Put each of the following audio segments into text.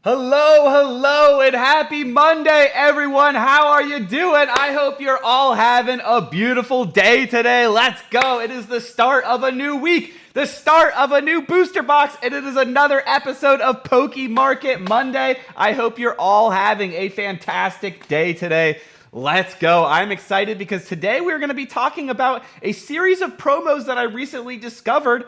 Hello, and happy Monday, everyone. How are you doing? I hope you're all having a beautiful day today. Let's go. It is the start of a new week, the start of a new booster box, and it is another episode of Poké Market Monday. I hope you're all having a fantastic day today. Let's go. I'm excited because today we're going to be talking about a series of promos that I recently discovered.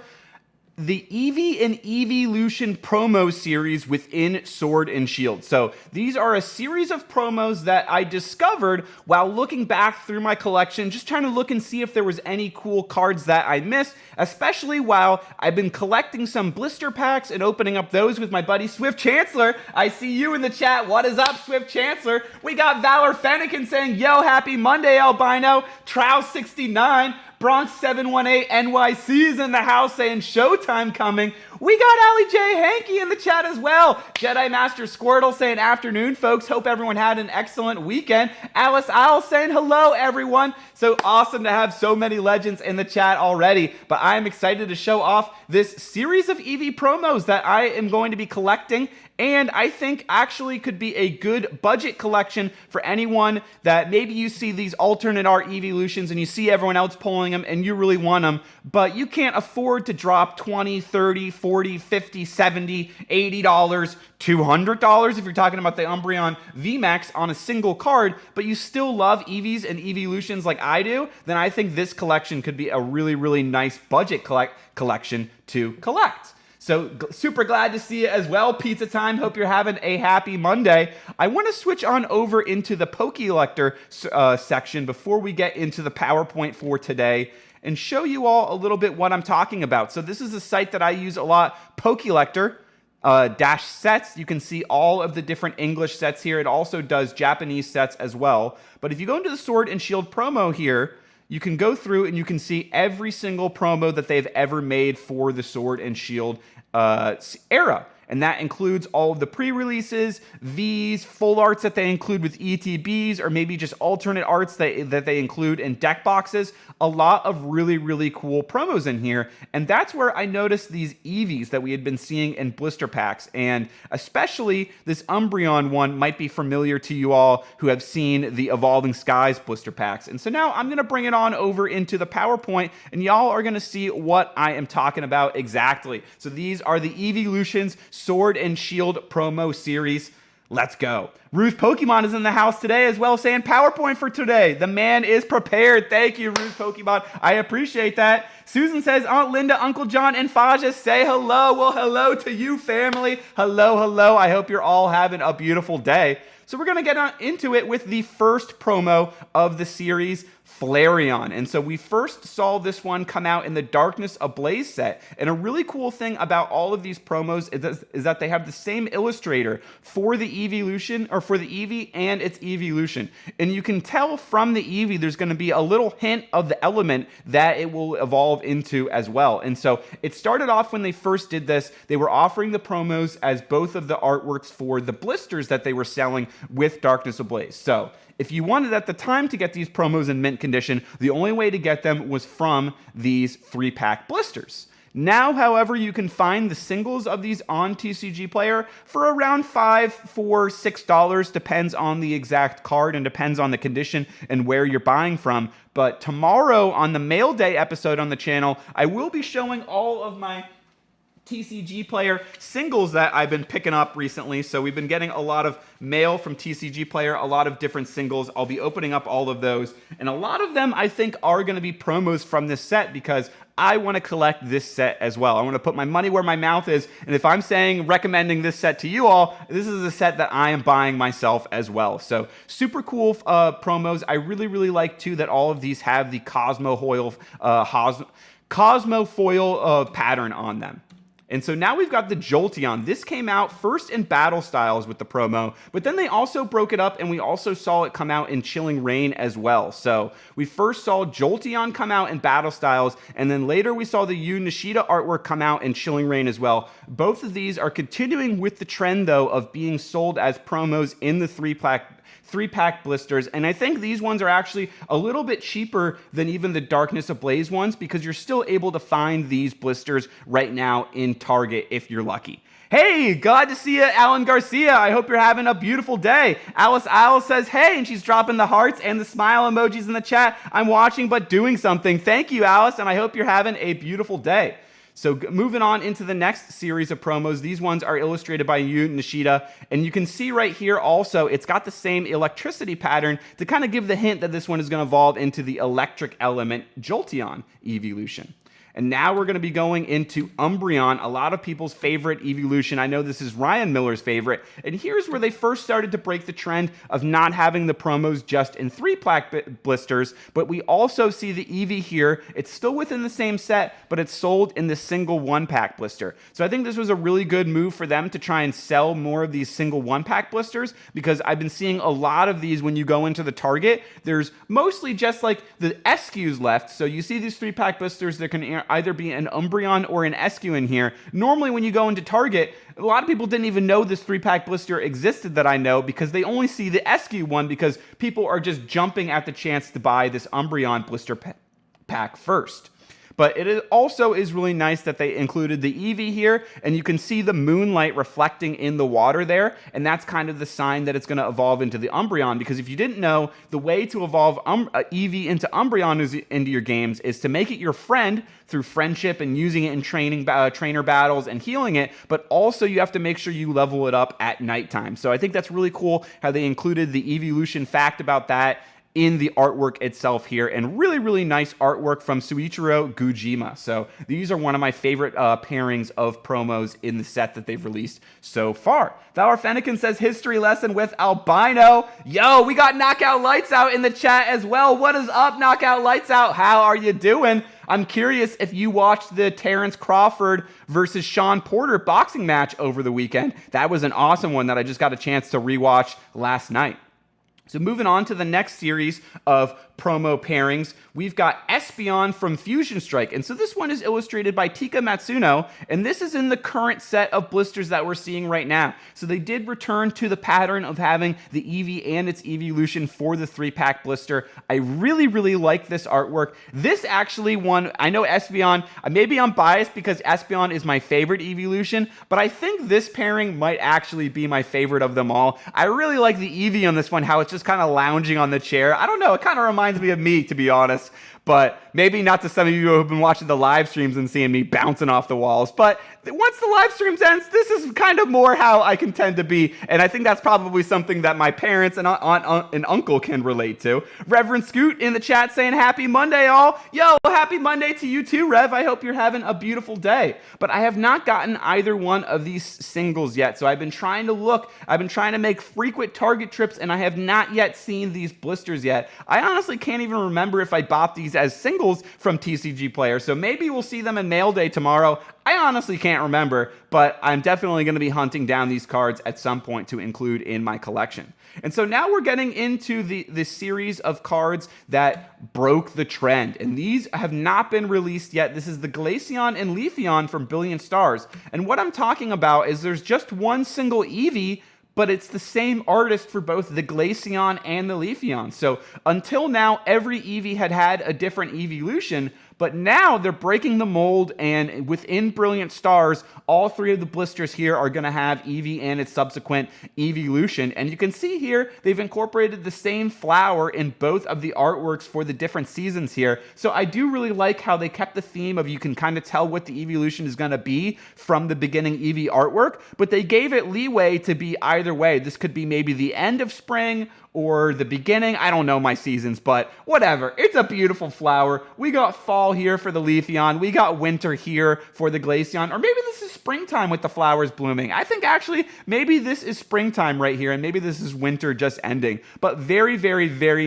The Eevee and Eeveelution promo series within Sword and Shield. So these are a series of promos that I discovered while looking back through my collection, just trying to look and see if there was any cool cards that I missed, especially while I've been collecting some blister packs and opening up those with my buddy Swift Chancellor. I see you in the chat. What is up, Swift Chancellor? We got Valor Fennekin saying, yo, happy Monday, Albino. Trow69. Bronx 718 NYC is in the house saying showtime coming. We got Ali J. Hankey in the chat as well. Jedi Master Squirtle saying afternoon, folks. Hope everyone had an excellent weekend. Alice Isle saying hello, everyone. So awesome to have so many legends in the chat already. But I am excited to show off this series of Eevee promos that I am going to be collecting. And I think actually could be a good budget collection for anyone that maybe you see these alternate art Eeveelutions and you see everyone else pulling them and you really want them, but you can't afford to drop $20, $30, $40, $50, $70, $80, $200 if you're talking about the Umbreon VMAX on a single card, but you still love Eevees and Eeveelutions like I do, then I think this collection could be a really, really nice budget collection to collect. So super glad to see you as well. Pizza time. Hope you're having a happy Monday. I want to switch on over into the Pokélector section before we get into the PowerPoint for today and show you all a little bit what I'm talking about. So this is a site that I use a lot, Pokélector dash sets. You can see all of the different English sets here. It also does Japanese sets as well. But if you go into the Sword and Shield promo here, you can go through and you can see every single promo that they've ever made for the Sword and Shield era. And that includes all of the pre-releases, V's, full arts that they include with ETBs, or maybe just alternate arts that they include in deck boxes. A lot of really, really cool promos in here. And that's where I noticed these Eevees that we had been seeing in blister packs. And especially this Umbreon one might be familiar to you all who have seen the Evolving Skies blister packs. And so now I'm going to bring it on over into the PowerPoint, and y'all are going to see what I am talking about exactly. So these are the Eeveelutions Sword and Shield promo series. Let's go. Ruth Pokemon is in the house today as well, saying PowerPoint for today. The man is prepared. Thank you, Ruth Pokemon. I appreciate that. Susan says, Aunt Linda, Uncle John, and Faja say hello. Well, hello to you, family. Hello, hello. I hope you're all having a beautiful day. So we're going to get into it with the first promo of the series, Flareon. And so we first saw this one come out in the Darkness Ablaze set. And a really cool thing about all of these promos is that they have the same illustrator for the Eeveelution, or for the Eevee and its Eeveelution. And you can tell from the Eevee there's going to be a little hint of the element that it will evolve into as well. And so it started off when they first did this, they were offering the promos as both of the artworks for the blisters that they were selling with Darkness Ablaze. So if you wanted at the time to get these promos in mint condition, the only way to get them was from these 3-pack blisters. Now, however, you can find the singles of these on TCG Player for around $5, $4, $6, depends on the exact card and depends on the condition and where you're buying from. But tomorrow on the Mail Day episode on the channel, I will be showing all of my TCG Player singles that I've been picking up recently. So we've been getting a lot of mail from TCG Player, a lot of different singles. I'll be opening up all of those. And a lot of them I think are going to be promos from this set because I want to collect this set as well. I want to put my money where my mouth is. And if I'm recommending this set to you all, this is a set that I am buying myself as well. So super cool promos. I really, really like too that all of these have the Cosmofoil pattern on them. And so now we've got the Jolteon. This came out first in Battle Styles with the promo, but then they also broke it up and we also saw it come out in Chilling Reign as well. So we first saw Jolteon come out in Battle Styles, and then later we saw the Yu Nishida artwork come out in Chilling Reign as well. Both of these are continuing with the trend, though, of being sold as promos in the 3-pack blisters, and I think these ones are actually a little bit cheaper than even the Darkness Ablaze ones because you're still able to find these blisters right now in Target if you're lucky. Hey, glad to see you, Alan Garcia. I hope you're having a beautiful day. Alice Isle says, hey, and she's dropping the hearts and the smile emojis in the chat. I'm watching but doing something. Thank you, Alice, and I hope you're having a beautiful day. So moving on into the next series of promos, these ones are illustrated by Yu Nishida, and you can see right here also, it's got the same electricity pattern to kind of give the hint that this one is going to evolve into the electric element Jolteon evolution. And now we're going to be going into Umbreon, a lot of people's favorite evolution. I know this is Ryan Miller's favorite. And here's where they first started to break the trend of not having the promos just in 3-pack blisters, but we also see the Eevee here. It's still within the same set, but it's sold in the single 1-pack blister. So I think this was a really good move for them to try and sell more of these single 1-pack blisters, because I've been seeing a lot of these when you go into the Target. There's mostly just like the SQs left. So you see these 3-pack blisters, there can either be an Umbreon or an SQ in here. Normally when you go into Target, a lot of people didn't even know this 3-pack blister existed that I know, because they only see the SQ one because people are just jumping at the chance to buy this Umbreon blister pack first. But it also is really nice that they included the Eevee here, and you can see the moonlight reflecting in the water there, and that's kind of the sign that it's going to evolve into the Umbreon, because if you didn't know, the way to evolve Eevee into Umbreon into your games is to make it your friend through friendship and using it in trainer battles and healing it, but also you have to make sure you level it up at nighttime. So I think that's really cool how they included the evolution fact about that in the artwork itself here, and really nice artwork from Suichiro Gujima. So these are one of my favorite pairings of promos in the set that they've released so far. Valor Fennekin says history lesson with Albino. Yo, we got Knockout Lights Out in the chat as well. What is up, Knockout Lights Out? How are you doing? I'm curious if you watched the Terrence Crawford versus Sean Porter boxing match over the weekend. That was an awesome one that I just got a chance to rewatch last night. So moving on to the next series of promo pairings, we've got Espeon from Fusion Strike. And so this one is illustrated by Tika Matsuno, and this is in the current set of blisters that we're seeing right now. So they did return to the pattern of having the Eevee and its evolution for the 3-pack blister. I really like this artwork. This actually one, I know Espeon, maybe I'm biased because Espeon is my favorite evolution, but I think this pairing might actually be my favorite of them all. I really like the Eevee on this one, how it's just kind of lounging on the chair. I don't know, it kind of reminds me of me, to be honest, but maybe not to some of you who have been watching the live streams and seeing me bouncing off the walls. But once the live streams ends, this is kind of more how I can tend to be, and I think that's probably something that my parents and aunt and uncle can relate to. Reverend Scoot in the chat saying happy Monday, all. Yo, happy Monday to you too, Rev. I hope you're having a beautiful day. But I have not gotten either one of these singles yet, so I've been trying to look. I've been trying to make frequent Target trips, and I have not yet seen these blisters yet. I honestly can't even remember if I bought these as singles from TCG Player, so maybe we'll see them in mail day tomorrow. I honestly can't remember, but I'm definitely going to be hunting down these cards at some point to include in my collection. And so now we're getting into the series of cards that broke the trend, and these have not been released yet. This is the Glaceon and Leafeon from Brilliant Stars, and what I'm talking about is there's just one single Eevee, but it's the same artist for both the Glaceon and the Leafeon. So until now, every Eevee had a different evolution, but now they're breaking the mold, and within Brilliant Stars, all 3 of the blisters here are going to have Eevee and its subsequent evolution. And you can see here, they've incorporated the same flower in both of the artworks for the different seasons here. So I do really like how they kept the theme of you can kind of tell what the evolution is going to be from the beginning Eevee artwork, but they gave it leeway to be either way. This could be maybe the end of spring or the beginning. I don't know my seasons, but whatever. It's a beautiful flower. We got fall here for the Leafeon. We got winter here for the Glaceon. Or maybe this is springtime with the flowers blooming. I think actually maybe this is springtime right here, and maybe this is winter just ending. But very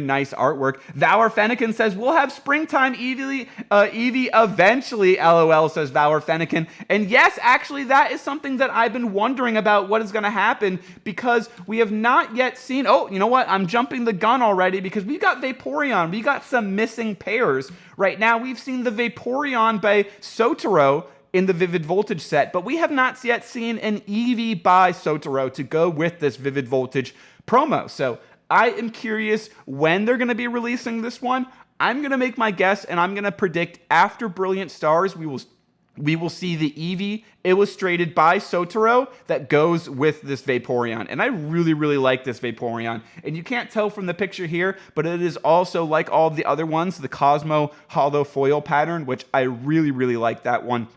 nice artwork. Valor Fennekin says, we'll have springtime Eevee eventually, LOL, says Valor Fennekin. And yes, actually, that is something that I've been wondering about what is going to happen, because we have not yet seen... Oh, you know what? I'm jumping the gun already, because we've got Vaporeon. We got some missing pairs. Right now, we've seen the Vaporeon by Sotaro in the Vivid Voltage set, but we have not yet seen an Eevee by Sotaro to go with this Vivid Voltage promo. So I am curious when they're going to be releasing this one. I'm going to make my guess, and I'm going to predict after Brilliant Stars, we will we will see the Eevee illustrated by Sotaro that goes with this Vaporeon. And I really, really like this Vaporeon. And you can't tell from the picture here, but it is also, like all of the other ones, the Cosmo Hollow Foil pattern, which I really, really like that one,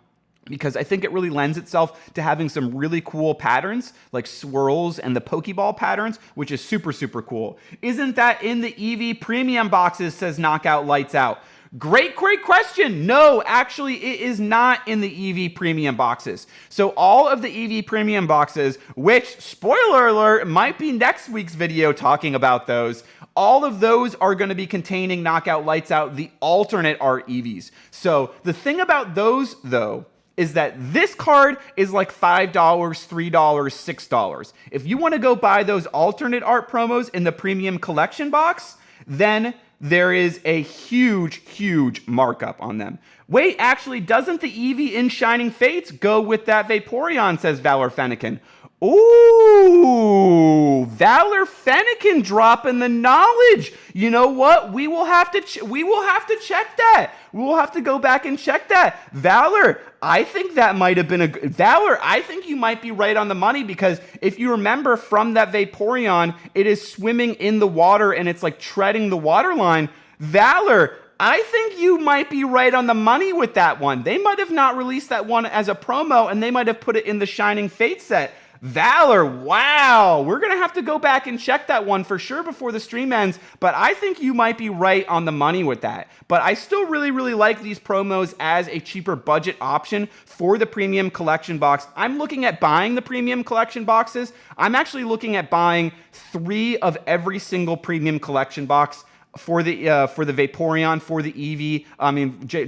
because I think it really lends itself to having some really cool patterns, like swirls and the Pokeball patterns, which is super, super cool. Isn't that in the Eevee premium boxes, says Knockout Lights Out? Great question. No, actually, it is not in the Eevee premium boxes. So all of the Eevee premium boxes, which, spoiler alert, might be next week's video talking about those, all of those are going to be containing Knockout Lights Out, the alternate art Eevees. So the thing about those, though, is that this card is like $5, $3, $6. If you want to go buy those alternate art promos in the premium collection box, then there is a huge markup on them. Wait, actually, doesn't the Eevee in Shining Fates go with that Vaporeon, says Valor Fennekin. Ooh, Valor Fennekin dropping the knowledge. You know what? We will have to check that. We will have to go back and check that. Valor, I think that might have been Valor, I think you might be right on the money, because if you remember from that Vaporeon, it is swimming in the water and it's like treading the water line. Valor, I think you might be right on the money with that one. They might have not released that one as a promo, and they might have put it in the Shining Fate set. Valor, wow, we're going to have to go back and check that one for sure before the stream ends, but I think you might be right on the money with that. But I still really, really like these promos as a cheaper budget option for the premium collection box. I'm looking at buying the premium collection boxes. I'm actually looking at buying 3 of every single premium collection box for the Vaporeon, for the Eevee,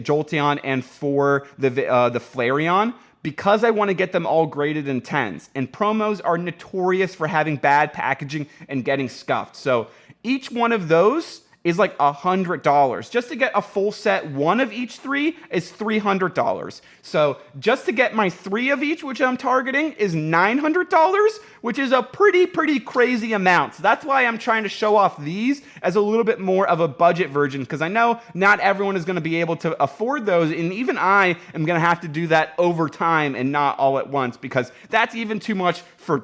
Jolteon, and for the Flareon, because I want to get them all graded in 10s. And promos are notorious for having bad packaging and getting scuffed. So each one of those is like $100. Just to get a full set, one of each 3 is $300. So just to get my 3 of each, which I'm targeting, is $900, which is a pretty crazy amount. So that's why I'm trying to show off these as a little bit more of a budget version, because I know not everyone is going to be able to afford those, and even I am going to have to do that over time and not all at once, because that's even too much for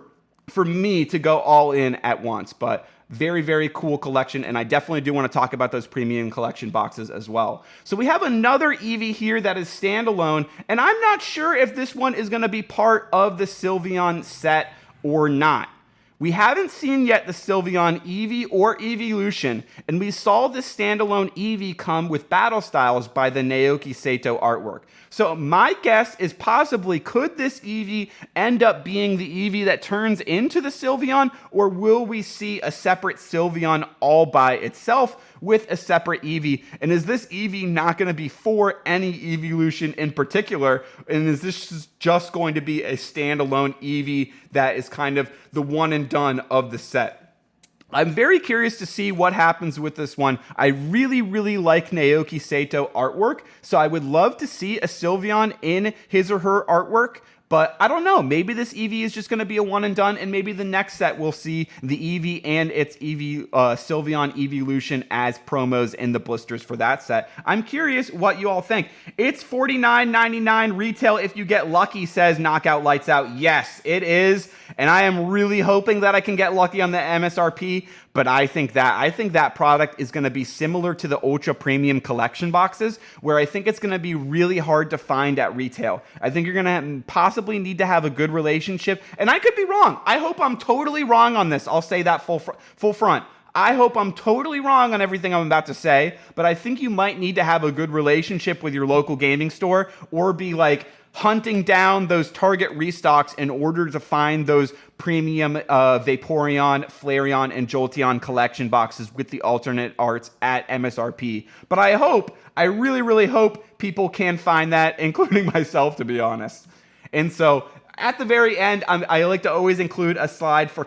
me to go all in at once. But very cool collection, and I definitely do want to talk about those premium collection boxes as well. So we have another Eevee here that is standalone, and I'm not sure if this one is going to be part of the Sylveon set or not. We haven't seen yet the Sylveon Eevee or Eeveelution, and we saw this standalone Eevee come with Battle Styles by the Naoki Sato artwork. So my guess is possibly, could this Eevee end up being the Eevee that turns into the Sylveon, or will we see a separate Sylveon all by itself with a separate Eevee? And is this Eevee not going to be for any Eeveelution in particular? And is this just going to be a standalone Eevee that is kind of the one and done of the set? I'm very curious to see what happens with this one. I really like Naoki Sato artwork, so I would love to see a Sylveon in his or her artwork. But I don't know, maybe this Eevee is just going to be a one and done, and maybe the next set we'll see the Eevee and its Sylveon Eeveelution as promos in the blisters for that set. I'm curious what you all think. It's $49.99 retail if you get lucky, says Knockout Lights Out. Yes, it is, and I am really hoping that I can get lucky on the MSRP. But I think that product is going to be similar to the Ultra Premium Collection boxes, where I think it's going to be really hard to find at retail. I think you're going to possibly need to have a good relationship, and I could be wrong. I hope I'm totally wrong on this. I'll say that full front. I hope I'm totally wrong on everything I'm about to say, but I think you might need to have a good relationship with your local gaming store, or be like hunting down those Target restocks in order to find those premium Vaporeon, Flareon, and Jolteon collection boxes with the alternate arts at MSRP. But I really hope people can find that, including myself, to be honest. And so at the very end, I like to always include a slide for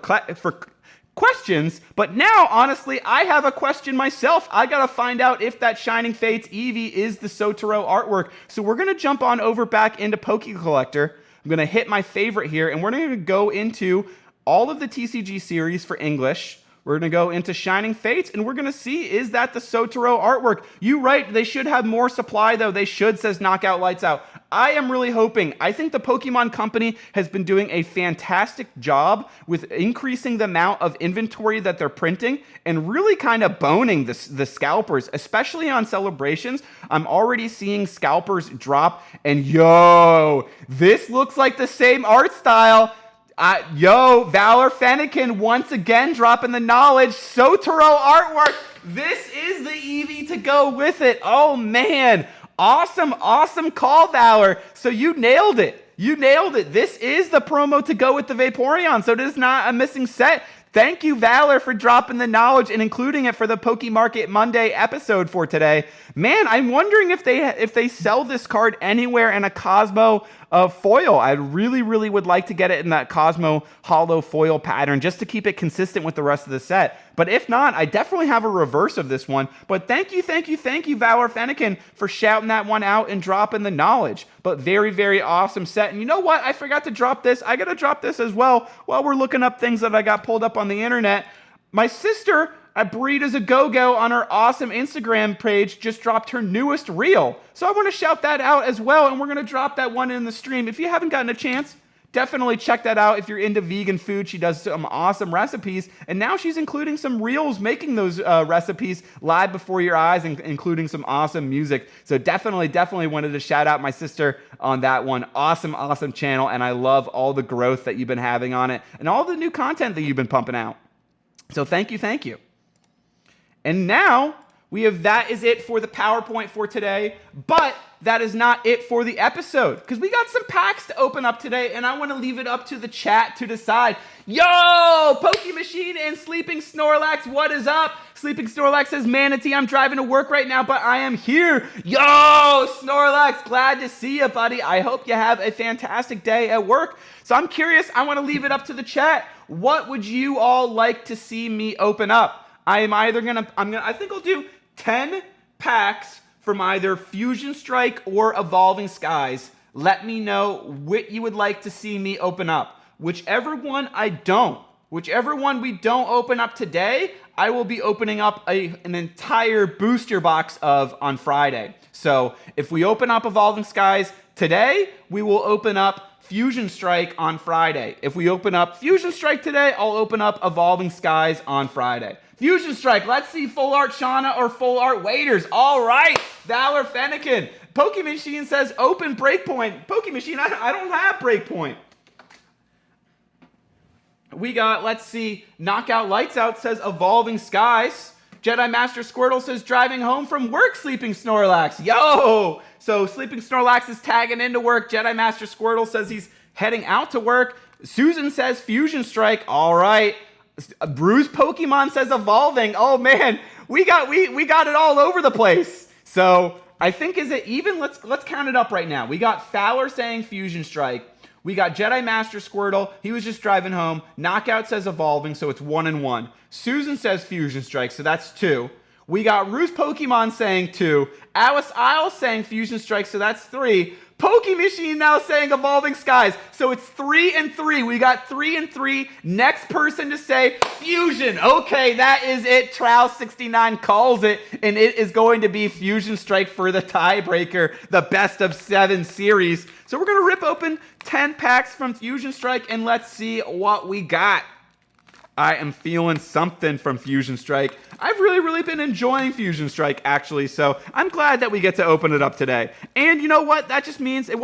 questions, but now, honestly, I have a question myself. I gotta find out if that Shining Fates Eevee is the Sotaro artwork. So we're gonna jump on over back into Poké Collector. I'm gonna hit my favorite here, and we're gonna go into all of the TCG series for English, We're going to go into Shining Fates, and we're going to see, is that the Sotoro artwork? You right, they should have more supply, though. They should, says Knockout Lights Out. I am really hoping. I think the Pokemon Company has been doing a fantastic job with increasing the amount of inventory that they're printing and really kind of boning the scalpers, especially on celebrations. I'm already seeing scalpers drop, and yo, this looks like the same art style. Valor Fennekin once again dropping the knowledge. Sotoro artwork. This is the Eevee to go with it. Oh, man. Awesome call, Valor. So you nailed it. This is the promo to go with the Vaporeon. So it is not a missing set. Thank you, Valor, for dropping the knowledge and including it for the Poké Market Monday episode for today. Man, I'm wondering if they sell this card anywhere in a Cosmo foil. I really would like to get it in that Cosmo Hollow foil pattern just to keep it consistent with the rest of the set. But if not, I definitely have a reverse of this one. But thank you, Valor Fennekin, for shouting that one out and dropping the knowledge. But very awesome set. And you know what? I forgot to drop this. I got to drop this as well while we're looking up things that I got pulled up on the internet. My sister at Breed as a Go-Go on her awesome Instagram page just dropped her newest reel. So I want to shout that out as well, and we're going to drop that one in the stream. If you haven't gotten a chance, definitely check that out if you're into vegan food. She does some awesome recipes, and now she's including some reels making those recipes live before your eyes, and including some awesome music. So definitely wanted to shout out my sister on that one. Awesome channel, and I love all the growth that you've been having on it and all the new content that you've been pumping out. So thank you. And now that is it for the PowerPoint for today, but that is not it for the episode, because we got some packs to open up today, and I want to leave it up to the chat to decide. Yo, Poké Machine and Sleeping Snorlax, what is up? Sleeping Snorlax says, Manatee, I'm driving to work right now, but I am here. Yo, Snorlax, glad to see you, buddy. I hope you have a fantastic day at work. So I'm curious, I want to leave it up to the chat. What would you all like to see me open up? I think I'll do 10 packs from either Fusion Strike or Evolving Skies. Let me know what you would like to see me open up. Whichever one we don't open up today, I will be opening up an entire booster box of on Friday. So if we open up Evolving Skies today, we will open up Fusion Strike on Friday. If we open up Fusion Strike today, I'll open up Evolving Skies on Friday. Fusion Strike, let's see full art Shauna or full art Waiters. All right, Valor Fennekin. Poké Machine says open Breakpoint. Poké Machine, I don't have Breakpoint. We got, let's see, Knockout Lights Out says Evolving Skies. Jedi Master Squirtle says driving home from work, Sleeping Snorlax. Yo! So Sleeping Snorlax is tagging into work. Jedi Master Squirtle says he's heading out to work. Susan says Fusion Strike. All right. Bruce Pokemon says Evolving. Oh man, we got it all over the place. So I think, is it even? Let's count it up right now. We got Fowler saying Fusion Strike. We got Jedi Master Squirtle. He was just driving home. Knockout says Evolving, so it's 1 and 1. Susan says Fusion Strike, so that's 2. We got Ruse Pokemon saying 2. Alice Isle saying Fusion Strike, so that's 3. Poké Machine now saying Evolving Skies, so it's 3 and 3. We got 3 and 3. Next person to say Fusion. Okay, that is it. Trow69 calls it, and it is going to be Fusion Strike for the tiebreaker, the best of 7 series. So we're going to rip open 10 packs from Fusion Strike, and let's see what we got. I am feeling something from Fusion Strike. I've really been enjoying Fusion Strike, actually, so I'm glad that we get to open it up today. And you know what? That just means, it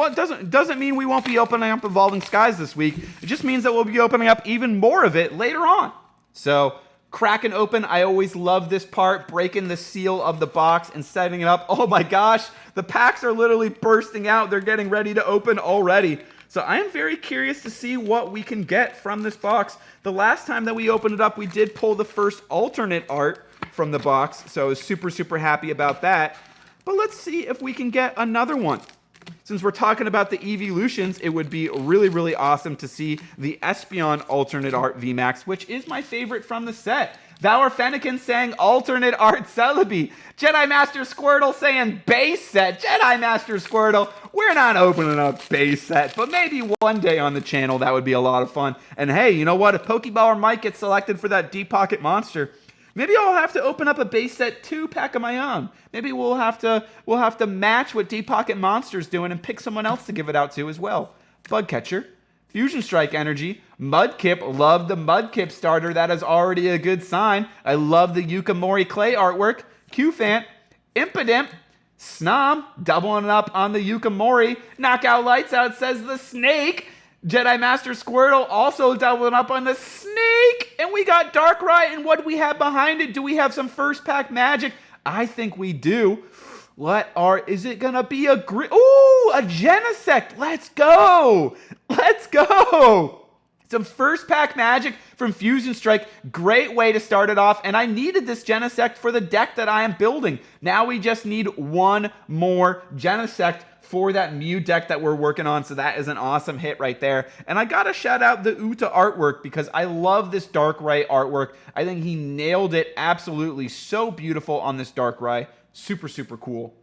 doesn't mean we won't be opening up Evolving Skies this week. It just means that we'll be opening up even more of it later on. So, cracking open. I always love this part, breaking the seal of the box and setting it up. Oh my gosh, the packs are literally bursting out. They're getting ready to open already. So I am very curious to see what we can get from this box. The last time that we opened it up, we did pull the first alternate art from the box, so I was super happy about that. But let's see if we can get another one. Since we're talking about the Eeveelutions, it would be really awesome to see the Espeon alternate art VMAX, which is my favorite from the set. Valor Fennekin saying alternate art Celebi. Jedi Master Squirtle saying base set. Jedi Master Squirtle, we're not opening up base set, but maybe one day on the channel that would be a lot of fun. And hey, you know what? If Pokeballer might get selected for that Deep Pocket Monster, maybe I'll have to open up a base set 2-pack of my own. Maybe we'll have to match what Deep Pocket Monster's doing and pick someone else to give it out to as well. Bugcatcher, Fusion Strike Energy, Mudkip, love the Mudkip starter. That is already a good sign. I love the Yukimori Clay artwork. Qfant, Impidimp, Snom, doubling up on the Yukimori. Knockout Lights Out says the Snake. Jedi Master Squirtle also doubling up on the Snake. And we got Darkrai, and what do we have behind it? Do we have some first pack magic? I think we do. Is it gonna be a a Genesect? Let's go! Let's go! Some first pack magic from Fusion Strike. Great way to start it off. And I needed this Genesect for the deck that I am building. Now we just need one more Genesect for that Mew deck that we're working on. So that is an awesome hit right there. And I gotta shout out the Uta artwork because I love this Darkrai artwork. I think he nailed it absolutely. So beautiful on this Darkrai. Super, super cool.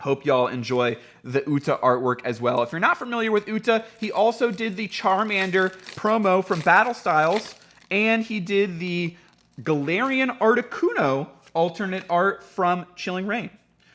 Hope y'all enjoy the Uta artwork as well. If you're not familiar with Uta, he also did the Charmander promo from Battle Styles, and he did the Galarian Articuno alternate art from Chilling Reign.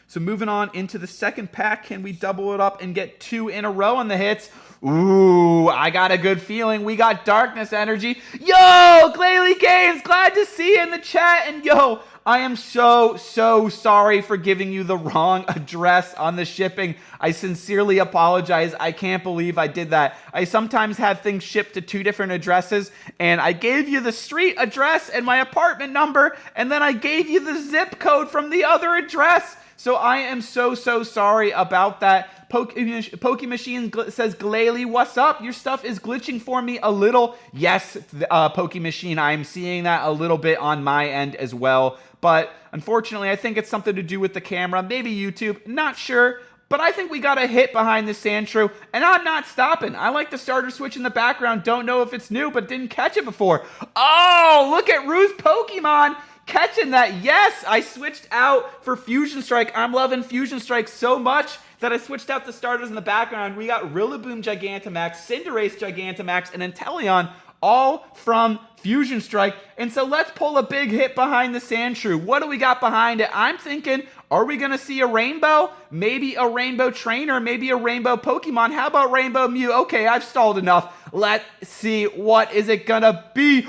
So moving on into the second pack, can we double it up and get 2 in a row on the hits? Ooh, I got a good feeling. We got Darkness Energy. Yo, Glalie Games, glad to see you in the chat. And yo, I am so sorry for giving you the wrong address on the shipping. I sincerely apologize. I can't believe I did that. I sometimes have things shipped to 2 different addresses, and I gave you the street address and my apartment number, and then I gave you the zip code from the other address. So I am so sorry about that. Poké Machine says, Glalie, what's up? Your stuff is glitching for me a little. Yes, Poké Machine, I'm seeing that a little bit on my end as well. But unfortunately, I think it's something to do with the camera. Maybe YouTube, not sure. But I think we got a hit behind the Sandshrew, and I'm not stopping. I like the starter switch in the background. Don't know if it's new, but didn't catch it before. Oh, look at Rue's Pokemon catching that. Yes, I switched out for Fusion Strike. I'm loving Fusion Strike so much that I switched out the starters in the background. We got Rillaboom Gigantamax, Cinderace Gigantamax, and Inteleon, all from Fusion Strike. And so let's pull a big hit behind the Sandshrew. What do we got behind it? I'm thinking, are we going to see a Rainbow? Maybe a Rainbow Trainer, maybe a Rainbow Pokemon. How about Rainbow Mew? Okay, I've stalled enough. Let's see, what is it going to be?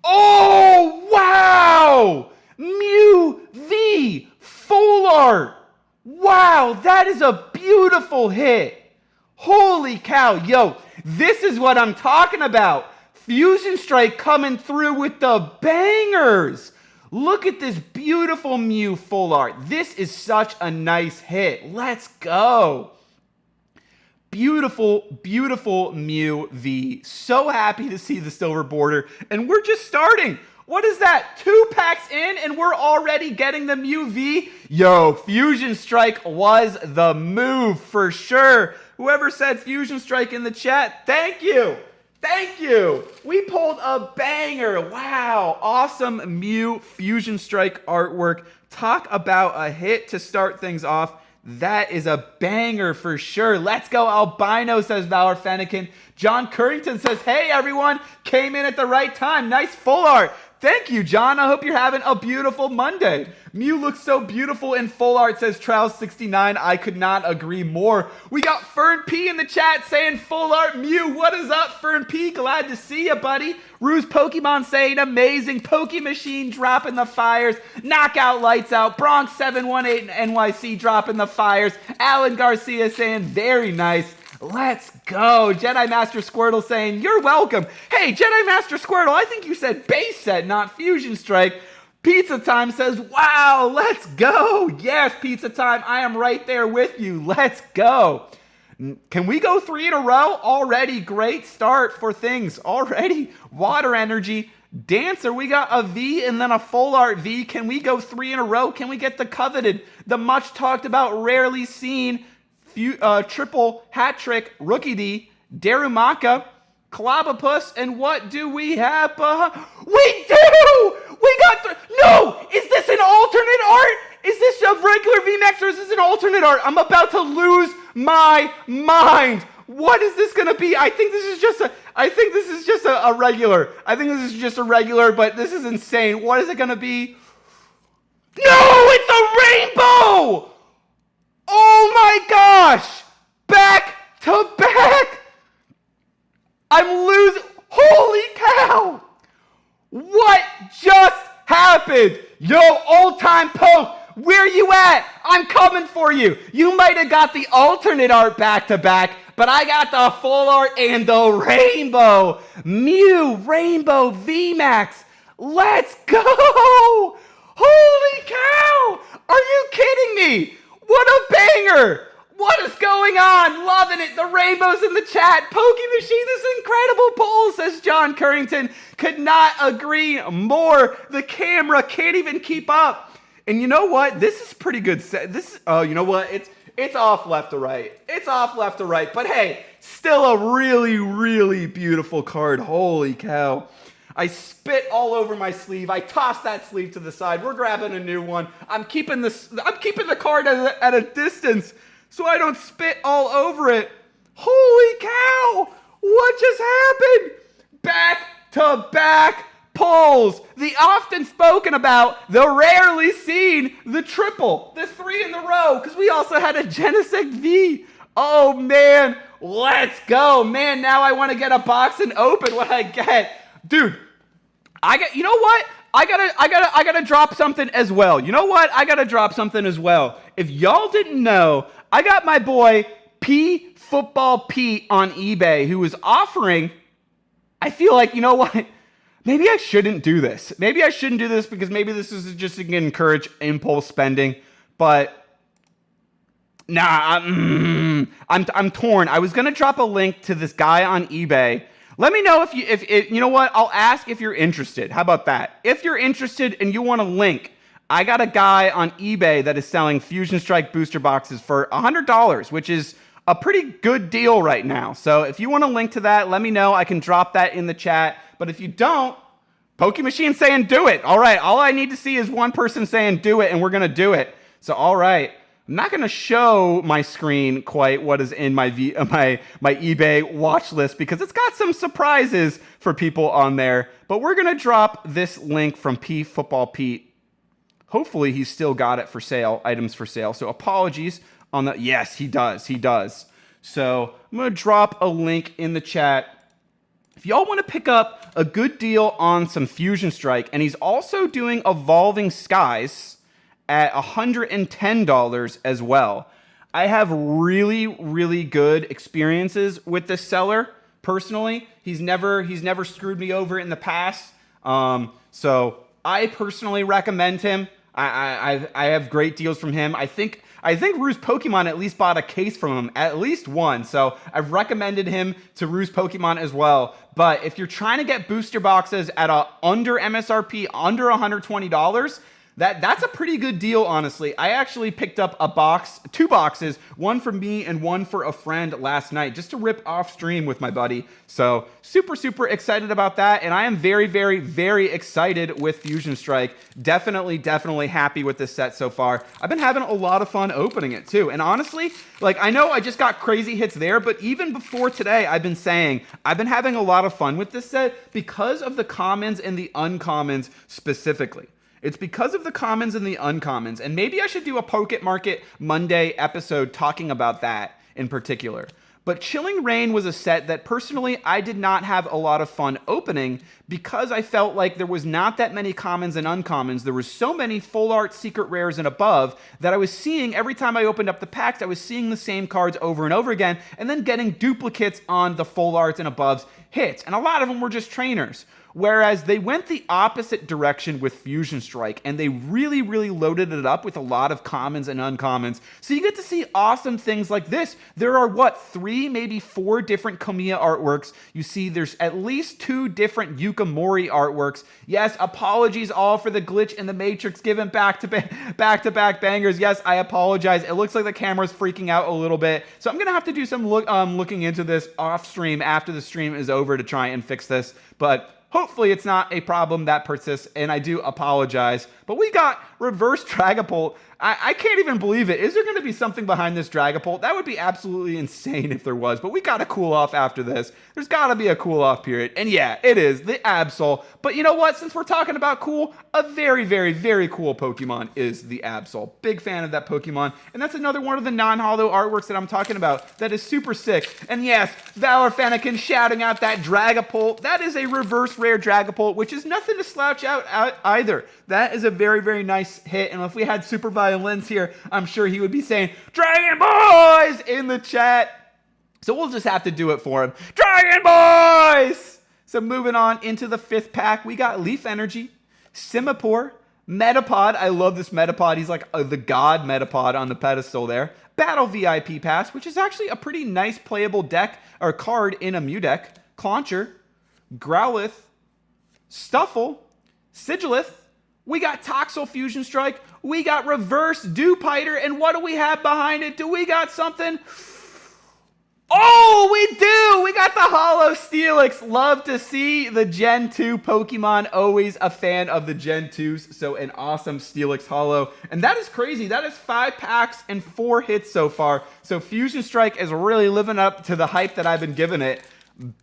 Oh, wow! Mew V full art. Wow, that is a beautiful hit. Holy cow. Yo, this is what I'm talking about. Fusion Strike coming through with the bangers. Look at this beautiful Mew full art. This is such a nice hit. Let's go. Beautiful, beautiful Mew V. So happy to see the silver border. And we're just starting. What is that? 2 packs in and we're already getting the Mew V? Yo, Fusion Strike was the move for sure. Whoever said Fusion Strike in the chat, thank you. Thank you. We pulled a banger. Wow. Awesome Mew Fusion Strike artwork. Talk about a hit to start things off. That is a banger for sure. Let's go Albino, says Valor Fennekin. John Currington says, hey everyone, came in at the right time. Nice full art. Thank you, John. I hope you're having a beautiful Monday. Mew looks so beautiful in full art, says Trials69. I could not agree more. We got Fern P in the chat saying full art Mew. What is up, Fern P? Glad to see you, buddy. Rue's Pokemon saying amazing. Poké Machine dropping the fires. Knockout Lights Out. Bronx 718 NYC dropping the fires. Alan Garcia saying very nice. Let's go. Jedi Master Squirtle saying, you're welcome. Hey, Jedi Master Squirtle, I think you said base set, not Fusion Strike. Pizza Time says, wow, let's go. Yes, Pizza Time, I am right there with you. Let's go. Can we go 3 in a row? Already great start for things. Already. Water Energy. Dancer, we got a V and then a full art V. Can we go 3 in a row? Can we get the coveted, the much talked about, rarely seen triple hat trick Rookie D, Darumaka, Clobopus, and what do we have? We do! We got no! Is this an alternate art? Is this a regular VMAX or is this an alternate art? I'm about to lose my mind. What is this gonna be? I think this is just a regular. I think this is just a regular, but this is insane. What is it gonna be? No, it's a rainbow! Oh my gosh! Back to back! I'm losing. Holy cow! What just happened? Yo, old time Poke, where you at? I'm coming for you. You might have got the alternate art back to back, but I got the full art and the rainbow. Mew Rainbow VMAX. Let's go! Holy cow! Are you kidding me? What a banger! What is going on? Loving it. The rainbows in the chat. Poké Machine is incredible poll, says John Currington. Could not agree more. The camera can't even keep up. And you know what? This is pretty good. You know what? It's off left to right. It's off left to right. But hey, still a really, really beautiful card. Holy cow. I spit all over my sleeve. I tossed that sleeve to the side. We're grabbing a new one. I'm keeping the card at a distance so I don't spit all over it. Holy cow! What just happened? Back to back pulls. The often spoken about, the rarely seen, the triple, the 3 in a row, because we also had a Genesect V. Oh man, let's go. Man, now I want to get a box and open what I get. Dude, you know what? I gotta drop something as well. You know what? I gotta drop something as well. If y'all didn't know, I got my boy P Football Pete on eBay who was offering, I feel like, you know what? Maybe I shouldn't do this. Maybe I shouldn't do this because maybe this is just to encourage impulse spending. But nah, I'm torn. I was gonna drop a link to this guy on eBay. Let me know if you know what? I'll ask if you're interested. How about that? If you're interested and you want a link, I got a guy on eBay that is selling Fusion Strike booster boxes for $100, which is a pretty good deal right now. So if you want a link to that, let me know. I can drop that in the chat. But if you don't, Poké Machine saying do it. All right, all I need to see is one person saying do it, and we're gonna do it. So all right. I'm not going to show my screen quite what is in my eBay watch list because it's got some surprises for people on there. But we're going to drop this link from P Football Pete. Hopefully he's still got it for sale, items for sale. So apologies on the, yes, he does. So I'm going to drop a link in the chat. If y'all want to pick up a good deal on some Fusion Strike, and he's also doing Evolving Skies at $110 as well. I have really, really good experiences with this seller personally. He's never screwed me over in the past. So I personally recommend him. I have great deals from him. I think Ruse Pokemon at least bought a case from him, at least one. So I've recommended him to Ruse Pokemon as well. But if you're trying to get booster boxes at under MSRP, under $120, that's a pretty good deal, honestly. I actually picked up two boxes, one for me and one for a friend last night, just to rip off stream with my buddy. So super, super excited about that. And I am very, very, very excited with Fusion Strike. Definitely, definitely happy with this set so far. I've been having a lot of fun opening it too. And honestly, like I know I just got crazy hits there, but even before today, I've been saying I've been having a lot of fun with this set because of the commons and the uncommons specifically. It's because of the commons and the uncommons, and maybe I should do a Poké Market Monday episode talking about that in particular. But Chilling Reign was a set that personally I did not have a lot of fun opening because I felt like there was not that many commons and uncommons. There were so many full art secret rares and above that I was seeing every time I opened up the packs, I was seeing the same cards over and over again and then getting duplicates on the full arts and aboves hits. And a lot of them were just trainers. Whereas they went the opposite direction with Fusion Strike, and they really, really loaded it up with a lot of commons and uncommons. So you get to see awesome things like this. There are, 3, maybe 4 different Kamiya artworks. You see there's at least 2 different Yukamori artworks. Yes, apologies all for the glitch in the Matrix given back-to-back bangers. Yes, I apologize. It looks like the camera's freaking out a little bit. So I'm going to have to do some looking into this off stream after the stream is over. over to try and fix this, but hopefully it's not a problem that persists, and I do apologize. But we got reverse Dragapult. I can't even believe it. Is there going to be something behind this Dragapult? That would be absolutely insane if there was, but we got to cool off after this. There's got to be a cool off period. And yeah, it is the Absol. But you know what? Since we're talking about cool, a very, very, very cool Pokemon is the Absol. Big fan of that Pokemon. And that's another one of the non-holo artworks that I'm talking about that is super sick. And yes, Valor Fennekin shouting out that Dragapult. That is a reverse rare Dragapult, which is nothing to slouch out either. That is a very, very nice hit. And if we had Super Violins here, I'm sure he would be saying, Dragon Boys, in the chat. So we'll just have to do it for him. Dragon Boys! So moving on into the 5th pack, we got Leaf Energy, Simipour, Metapod. I love this Metapod. He's like the god Metapod on the pedestal there. Battle VIP Pass, which is actually a pretty nice playable deck or card in a Mew deck. Clauncher, Growlithe, Stuffle, Sigilith. We got Toxel Fusion Strike. We got Reverse Dewpider. And what do we have behind it? Do we got something? Oh, we do! We got the Holo Steelix. Love to see the Gen 2 Pokemon. Always a fan of the Gen 2s. So an awesome Steelix Holo. And that is crazy. That is 5 packs and 4 hits so far. So Fusion Strike is really living up to the hype that I've been giving it.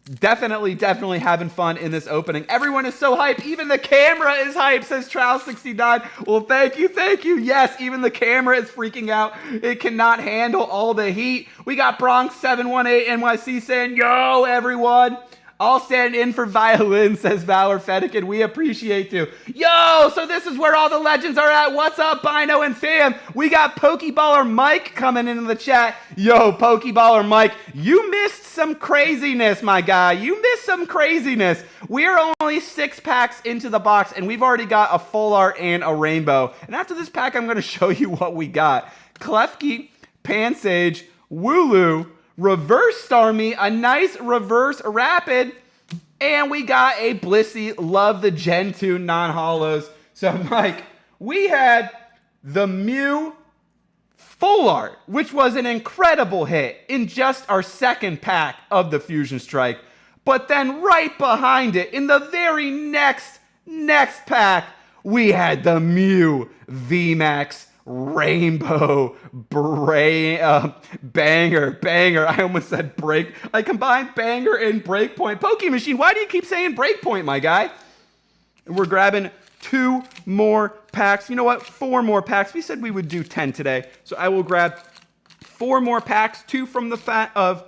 Definitely having fun in this opening. Everyone is so hyped. Even the camera is hyped, says Trow69. Well, thank you. Yes, even the camera is freaking out. It cannot handle all the heat. We got Bronx718 NYC saying, yo, everyone. I'll stand in for Violin, says Valor Fennekin. We appreciate you. Yo, so this is where all the legends are at. What's up, Bino and fam? We got Pokeballer Mike coming into the chat. Yo, Pokeballer Mike, you missed some craziness, my guy. You missed some craziness. We're only 6 packs into the box, and we've already got a full art and a rainbow. And after this pack, I'm going to show you what we got. Klefki, Pansage, Wooloo, Reverse Starmie, a nice Reverse Rapid, and we got a Blissey. Love the Gen 2 non-holos. So, Mike, we had the Mew Full Art, which was an incredible hit in just our 2nd pack of the Fusion Strike. But then right behind it, in the very next pack, we had the Mew VMAX Rainbow Banger. I almost said break. I combined Banger and Breakpoint. Poké Machine, why do you keep saying Breakpoint, my guy? And we're grabbing 2 more packs. You know what? 4 more packs. We said we would do 10 today. So I will grab 4 more packs, 2 from the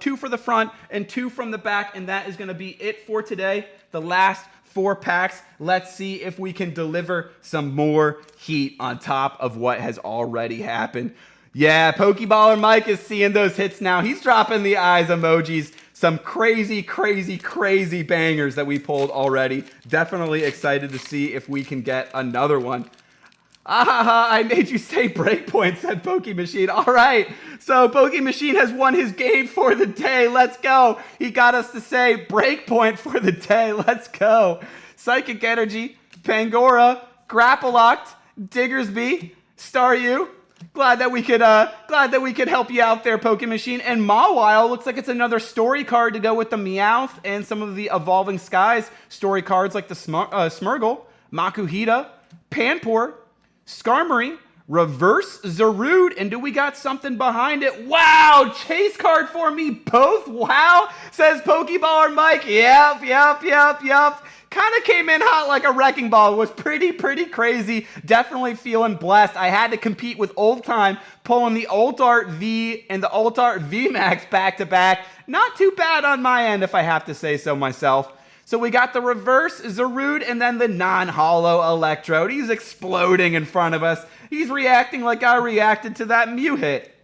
2 for the front and 2 from the back, and that is going to be it for today. The last 4 packs. Let's see if we can deliver some more heat on top of what has already happened. Yeah, Pokeballer Mike is seeing those hits now. He's dropping the eyes emojis. Some crazy bangers that we pulled already. Definitely excited to see if we can get another one. I made you say Breakpoint, said Poké Machine. All right, so Poké Machine has won his game for the day. Let's go. He got us to say Breakpoint for the day. Let's go. Psychic Energy, Pangora, Grapploct, Diggersby, Staryu. Glad that we could help you out there, Poké Machine. And Mawile looks like it's another story card to go with the Meowth and some of the Evolving Skies story cards like the Smeargle, Makuhita, Panpour, Skarmory, Reverse Zarude, and do we got something behind it? Wow, chase card for me both. Wow, says Pokeballer Mike. Yep. Kind of came in hot like a wrecking ball. It was pretty crazy. Definitely feeling blessed. I had to compete with Old Time, pulling the Alt Art V and the Alt Art V Max back to back. Not too bad on my end, if I have to say so myself. So we got the Reverse Zarude and then the non-holo Electrode. He's exploding in front of us. He's reacting like I reacted to that Mew hit.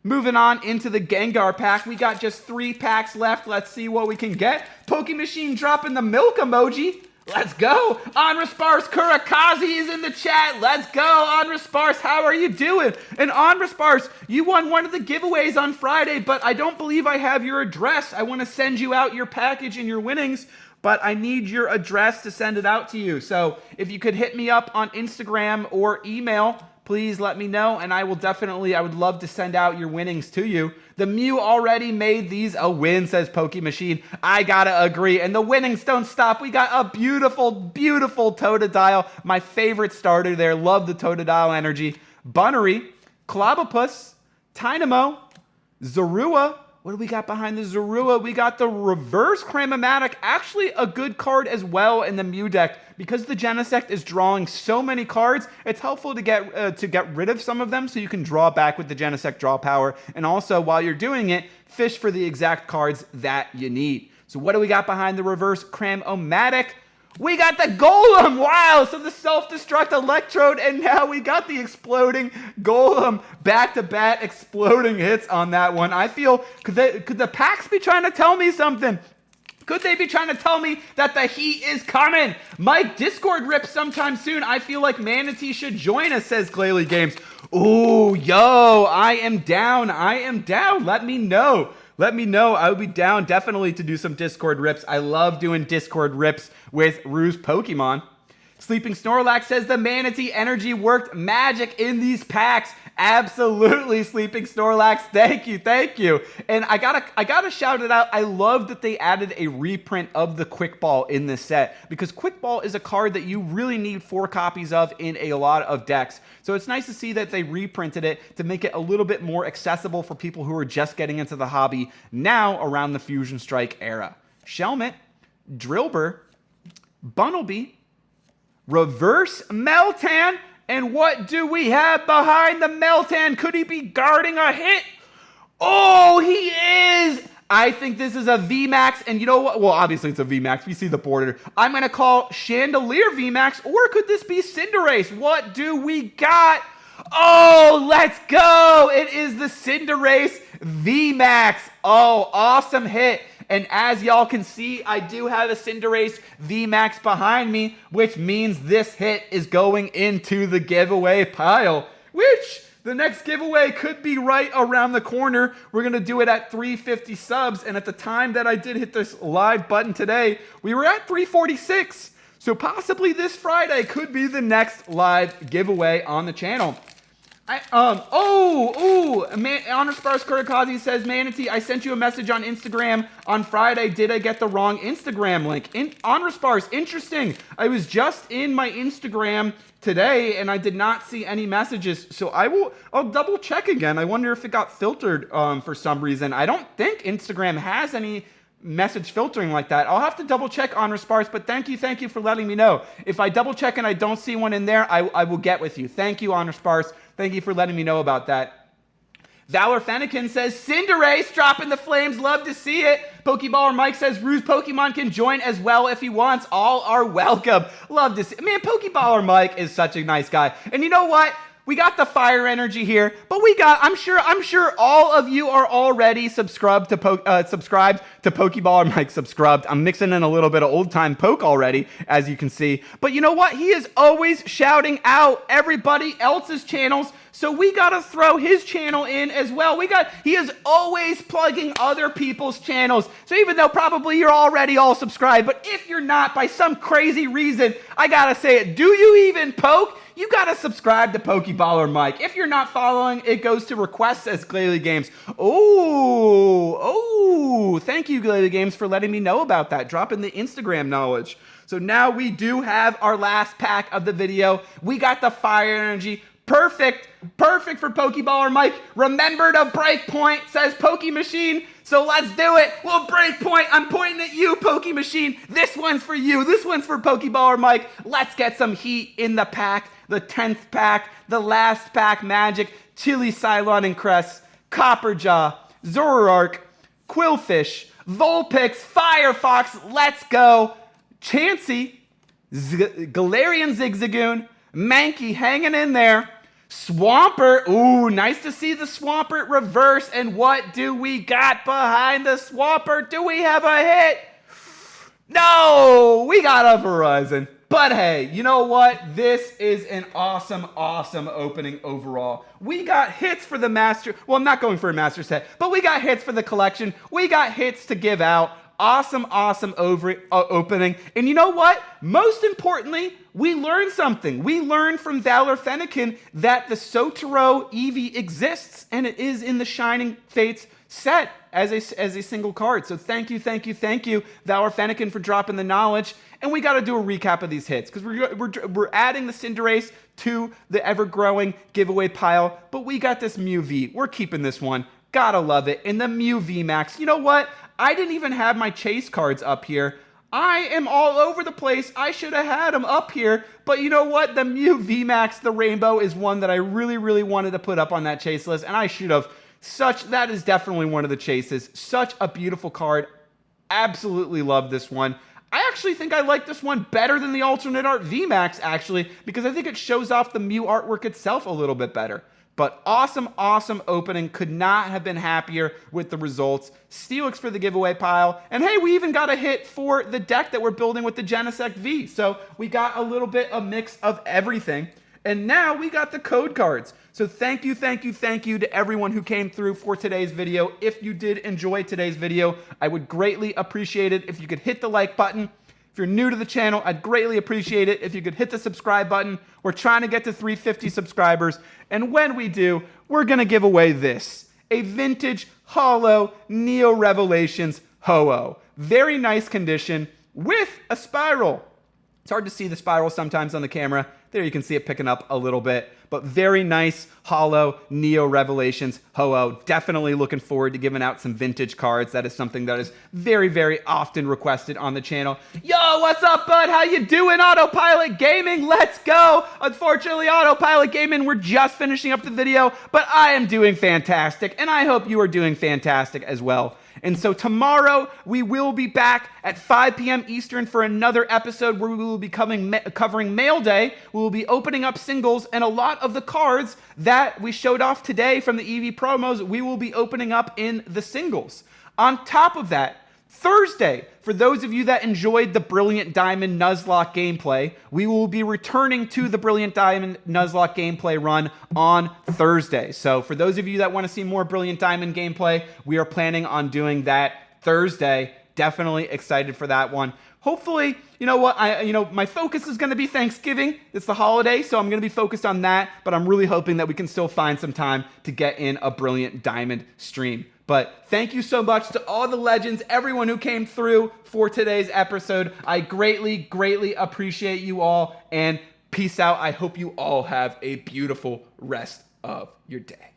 Moving on into the Gengar pack. We got just 3 packs left. Let's see what we can get. Poké Machine dropping the milk emoji. Let's go. Onrasparse Kurakazi is in the chat. Let's go. Onrasparse, how are you doing? And Onrasparse, you won one of the giveaways on Friday, but I don't believe I have your address. I want to send you out your package and your winnings, but I need your address to send it out to you. So if you could hit me up on Instagram or email, please let me know, and I would love to send out your winnings to you. The Mew already made these a win, says Pokemachine. I gotta agree, and the winnings don't stop. We got a beautiful, beautiful Totodile, my favorite starter there. Love the Totodile energy. Bunnery, Clobopus, Tynamo, Zorua. What do we got behind the Zorua? We got the reverse Cramomatic, actually a good card as well in the Mew deck. Because the Genesect is drawing so many cards, it's helpful to get rid of some of them so you can draw back with the Genesect draw power. And also, while you're doing it, fish for the exact cards that you need. So what do we got behind the reverse Cramomatic? We got the Golem! Wow! So the self-destruct Electrode, and now we got the exploding Golem. Back-to-back exploding hits on that one. I feel, could the packs be trying to tell me something? Could they be trying to tell me that the heat is coming? Mike, Discord rips sometime soon. I feel like Manatee should join us, says Glalie Games. Ooh, yo, I am down. Let me know. I would be down definitely to do some Discord rips. I love doing Discord rips with Ruse Pokemon. Sleeping Snorlax says the Manatee energy worked magic in these packs. Absolutely, Sleeping Snorlax. Thank you. And I gotta shout it out. I love that they added a reprint of the Quick Ball in this set, because Quick Ball is a card that you really need 4 copies of in a lot of decks. So it's nice to see that they reprinted it to make it a little bit more accessible for people who are just getting into the hobby now around the Fusion Strike era. Shelmet, Drillbur, Bunnelby, Reverse Meltan, and what do we have behind the Meltan? Could he be guarding a hit? Oh, he is! I think this is a VMAX, and you know what? Well, obviously it's a VMAX. We see the border. I'm going to call Chandelier VMAX, or could this be Cinderace? What do we got? Oh, let's go! It is the Cinderace VMAX. Oh, awesome hit. And as y'all can see, I do have a Cinderace VMAX behind me, which means this hit is going into the giveaway pile, which the next giveaway could be right around the corner. We're going to do it at 350 subs, and at the time that I did hit this live button today, we were at 346. So possibly this Friday could be the next live giveaway on the channel. Honor Sparse Kurikazi says, Manatee, I sent you a message on Instagram on Friday. Did I get the wrong Instagram link? Honor Sparse, interesting. I was just in my Instagram today and I did not see any messages. So I'll double check again. I wonder if it got filtered for some reason. I don't think Instagram has any message filtering like that. I'll have to double check, Honor Sparse, but thank you for letting me know. If I double check and I don't see one in there, I will get with you. Thank you, Honor Sparse. Thank you for letting me know about that. Valor Fennekin says, Cinderace dropping the flames. Love to see it. Pokeballer Mike says, Ruse Pokemon can join as well if he wants. All are welcome. Love to see it. Man, Pokeballer Mike is such a nice guy. And you know what? We got the fire energy here, but I'm sure all of you are already subscribed to Pokeballer Mike subscribed. I'm mixing in a little bit of old time poke already, as you can see. But you know what? He is always shouting out everybody else's channels, so we gotta throw his channel in as well. He is always plugging other people's channels. So even though probably you're already all subscribed, but if you're not, by some crazy reason, I gotta say it. Do you even poke? You gotta subscribe to Pokeballer Mike. If you're not following, it goes to requests as Glalie Games. Oh, thank you, Glalie Games, for letting me know about that. Dropping the Instagram knowledge. So now we do have our last pack of the video. We got the fire energy. Perfect for Pokeballer Mike. Remember to break point, says Pokemachine. So let's do it. We'll break point. I'm pointing at you, Pokemachine. This one's for you. This one's for Pokeballer Mike. Let's get some heat in the pack. The 10th pack, the last pack magic, Chili Cylon and Crest, Copperjaw, Zoroark, Quillfish, Vulpix, Firefox, let's go, Chansey, Galarian Zigzagoon, Mankey hanging in there, Swampert, ooh, nice to see the Swampert reverse, and what do we got behind the Swampert? Do we have a hit? No, we got a Verizon. But hey, you know what? This is an awesome opening overall. We got hits for the master. Well, I'm not going for a master set, but we got hits for the collection. We got hits to give out. awesome opening. And you know what? Most importantly, we learned something. We learned from Valor Fennekin that the Sotoro Eevee exists, and it is in the Shining Fates set as a single card. So thank you, Valor Fennekin, for dropping the knowledge. And we got to do a recap of these hits because we're adding the Cinderace to the ever-growing giveaway pile. But we got this Mew V. We're keeping this one. Gotta love it. And the Mew V Max. You know what? I didn't even have my chase cards up here. I am all over the place. I should have had them up here. But you know what? The Mew V Max, the Rainbow, is one that I really wanted to put up on that chase list. And I should have. That is definitely one of the chases. Such a beautiful card. Absolutely love this one. I actually think I like this one better than the alternate art VMAX, actually, because I think it shows off the Mew artwork itself a little bit better. But awesome opening. Could not have been happier with the results. Steelix for the giveaway pile. And hey, we even got a hit for the deck that we're building with the Genesect V. So we got a little bit of mix of everything. And now we got the code cards. So thank you to everyone who came through for today's video. If you did enjoy today's video, I would greatly appreciate it if you could hit the like button. If you're new to the channel, I'd greatly appreciate it if you could hit the subscribe button. We're trying to get to 350 subscribers. And when we do, we're going to give away this. A vintage Holo Neo Revelations Ho-Oh. Very nice condition with a spiral. It's hard to see the spiral sometimes on the camera. There you can see it picking up a little bit. But very nice Holo Neo Revelations Ho-Oh. Definitely looking forward to giving out some vintage cards. That is something that is very often requested on the channel. Yo, what's up, bud? How you doing, Autopilot Gaming? Let's go. Unfortunately, Autopilot Gaming, we're just finishing up the video, but I am doing fantastic, and I hope you are doing fantastic as well. And so tomorrow, we will be back at 5 p.m. Eastern for another episode where we will be covering Mail Day. We will be opening up singles, and a lot of the cards that we showed off today from the Eevee promos, we will be opening up in the singles. On top of that, Thursday, for those of you that enjoyed the Brilliant Diamond Nuzlocke gameplay, we will be returning to the Brilliant Diamond Nuzlocke gameplay run on Thursday. So for those of you that want to see more Brilliant Diamond gameplay, we are planning on doing that Thursday. Definitely excited for that one. Hopefully, you know what, my focus is going to be Thanksgiving. It's the holiday, so I'm going to be focused on that, but I'm really hoping that we can still find some time to get in a Brilliant Diamond stream. But thank you so much to all the legends, everyone who came through for today's episode. I greatly appreciate you all, and peace out. I hope you all have a beautiful rest of your day.